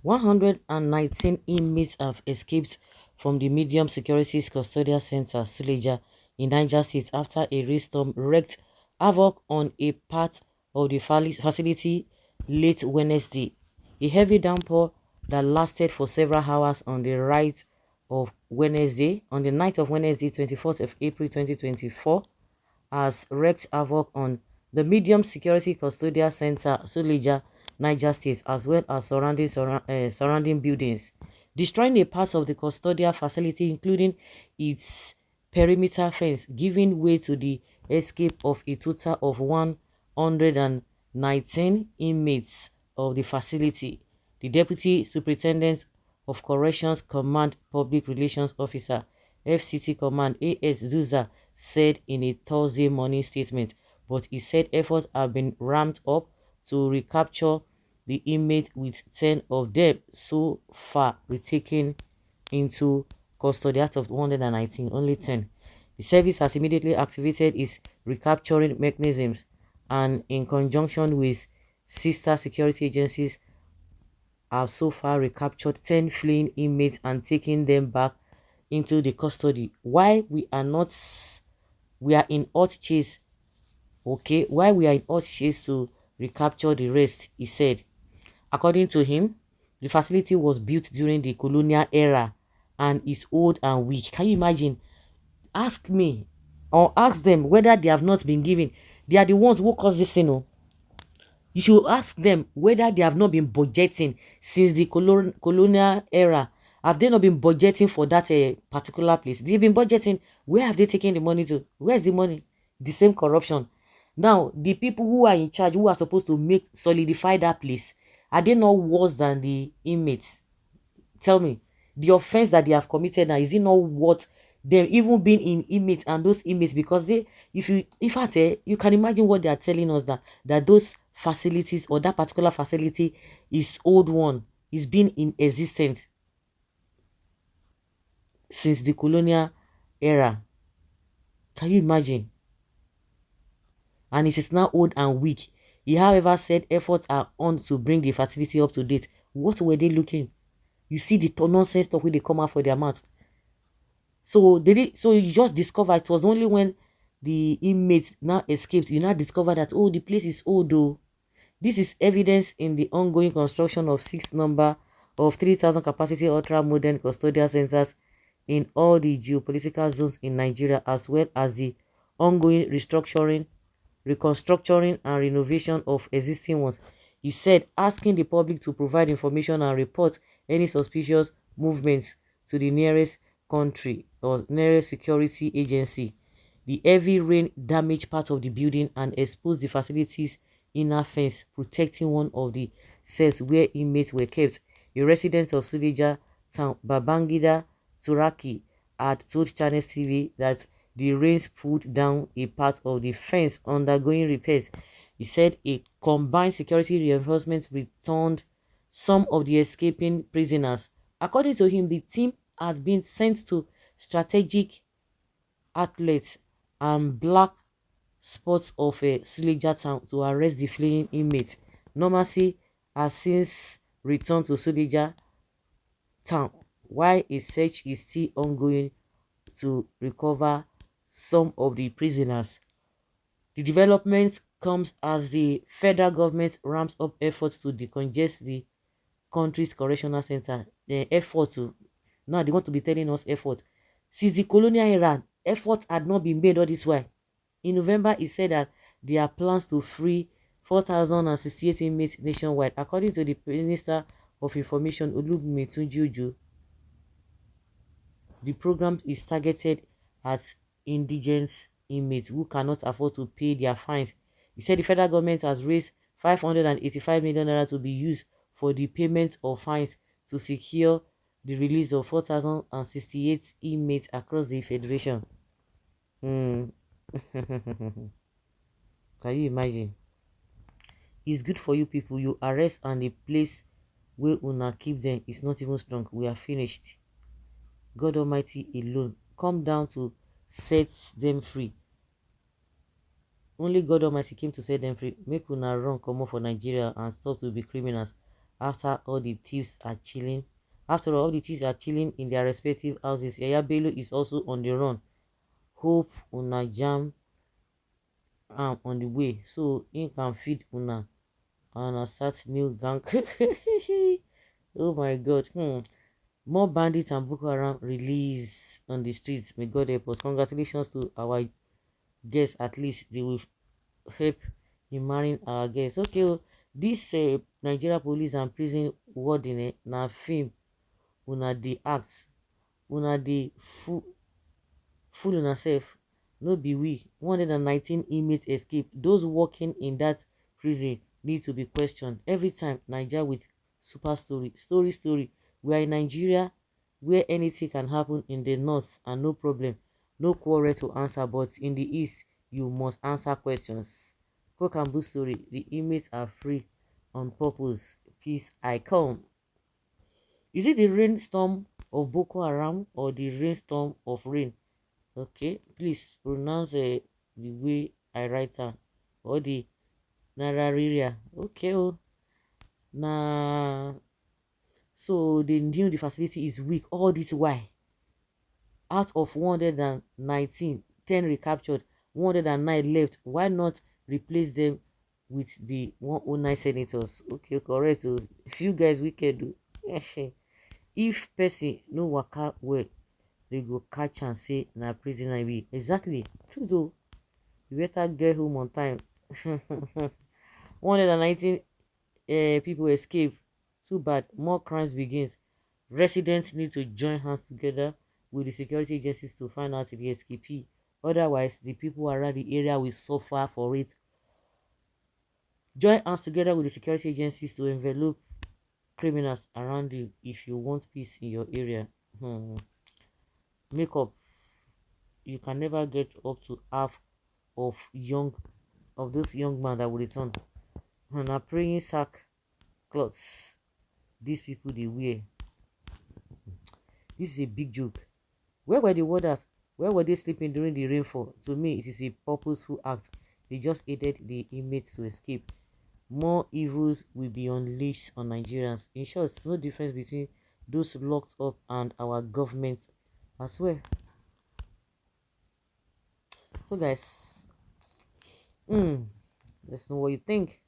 119 inmates have escaped from the medium security custodial center Suleja in Niger State after a rainstorm wreaked havoc on a part of the facility late Wednesday. A heavy downpour that lasted for several hours on the night of Wednesday, 24th of April 2024, has wreaked havoc on the medium security custodial center Suleja, Niger State, as well as surrounding buildings, destroying a part of the custodial facility, including its perimeter fence, giving way to the escape of a total of 119 inmates of the facility. The Deputy Superintendent of Corrections Command Public Relations Officer, FCT Command AS Duza, said in a Thursday morning statement, but he said efforts have been ramped up to recapture the inmates, with 10 of them so far retaken into custody out of 119, only 10. The service has immediately activated its recapturing mechanisms and, in conjunction with sister security agencies, have so far recaptured 10 fleeing inmates and taken them back into the custody. Why we are not, we are in hot chase, okay? Why we are in hot chase to recapture the rest, he said. According to him, the facility was built during the colonial era and is old and weak. Can you imagine? Ask me or ask them whether they have not been given. They are the ones who caused this thing. You should ask them whether they have not been budgeting since the colonial era. Have they not been budgeting for that particular place? They've been budgeting. Where have they taken the money to? Where's the money? The same corruption. Now, the people who are in charge, who are supposed to solidify that place, are they not worse than the inmates? Tell me, the offense that they have committed now, is it not worth them even being in inmates and those inmates? Because they, if you, in fact, you can imagine what they are telling us, that those facilities, or that particular facility, is old one, is been in existence since the colonial era. Can you imagine? And it is now old and weak. He, however, said efforts are on to bring the facility up to date. What were they looking? You see the nonsense stuff when they come out for their mouths. So you just discover it was only when the inmates now escaped, you now discover that, oh, the place is old though. This is evidence in the ongoing construction of 6 number of 3,000 capacity ultra modern custodial centers in all the geopolitical zones in Nigeria, as well as the ongoing restructuring, reconstructing and renovation of existing ones. He said, asking the public to provide information and report any suspicious movements to the nearest country or nearest security agency. The heavy rain damaged part of the building and exposed the facility's inner fence, protecting one of the cells where inmates were kept. A resident of Suleja town, Babangida Turaki, had told Channels TV that the rains pulled down a part of the fence undergoing repairs. He said a combined security reinforcement returned some of the escaping prisoners. According to him, the team has been sent to strategic outlets and black spots of a Suleja town to arrest the fleeing inmates. Normalcy has since returned to Suleja town, while a search is still ongoing to recover some of the prisoners. The development comes as the federal government ramps up efforts to decongest the country's correctional center. The effort to, now they want to be telling us effort. Since the colonial era, efforts had not been made all this while. In November, it said that there are plans to free 4,068 inmates nationwide. According to the Minister of Information, Olubunmi Tunjuju, the program is targeted at indigent inmates who cannot afford to pay their fines. He said the federal government has raised 585 million naira to be used for the payment of fines to secure the release of 4,068 inmates across the federation. Can you imagine? It's good for you people. You arrest and the place where una keep them is not even strong. We are finished. God Almighty alone come down to set them free. Only God Almighty came to set them free. Make una run come off for Nigeria and stop to be criminals. after all the thieves are chilling. After all the thieves are chilling in their respective houses, Yaya Bello is also on the run. Hope una jam am on the way, so he can feed una and start new gang. Oh my god. More bandits and Boko Haram release on the streets. May God help us. Congratulations to our guests. At least they will help in marrying our guests. Okay, oh, this Nigeria police and prison warden na film una dey act, una dey fool una sef. No be we. 119 inmates escape. Those working in that prison need to be questioned every time. Naija with super story. We are in Nigeria where anything can happen in the north and no problem, no quarrel to answer, but in the east you must answer questions. Cook and Boo story. The inmates are free on purpose. Peace I come. Is it the rainstorm of Boko Haram or the rainstorm of rain? Okay, please pronounce the way I write am, or the Narariria. Okay, oh, na so they knew the facility is weak. All this why? Out of 119, 10 recaptured, 109 left. Why not replace them with the 109 senators? Okay, correct. So if you guys wicked, oh. If person no waka well, they go catch and say na prisoner be. Exactly. True though. You better get home on time. 119 people escape. Too bad. More crimes begins. Residents need to join hands together with the security agencies to find out the escapee. Otherwise, the people around the area will suffer for it. Join hands together with the security agencies to envelop criminals around you if you want peace in your area. Make up. You can never get up to half of those young men that will return. And are praying sack clothes. These people they wear. This is a big joke. Where were the warders? Where were they sleeping during the rainfall? To me, it is a purposeful act. They just aided the inmates to escape. More evils will be unleashed on Nigerians. In short, no difference between those locked up and our government as well. So guys, let's know what you think.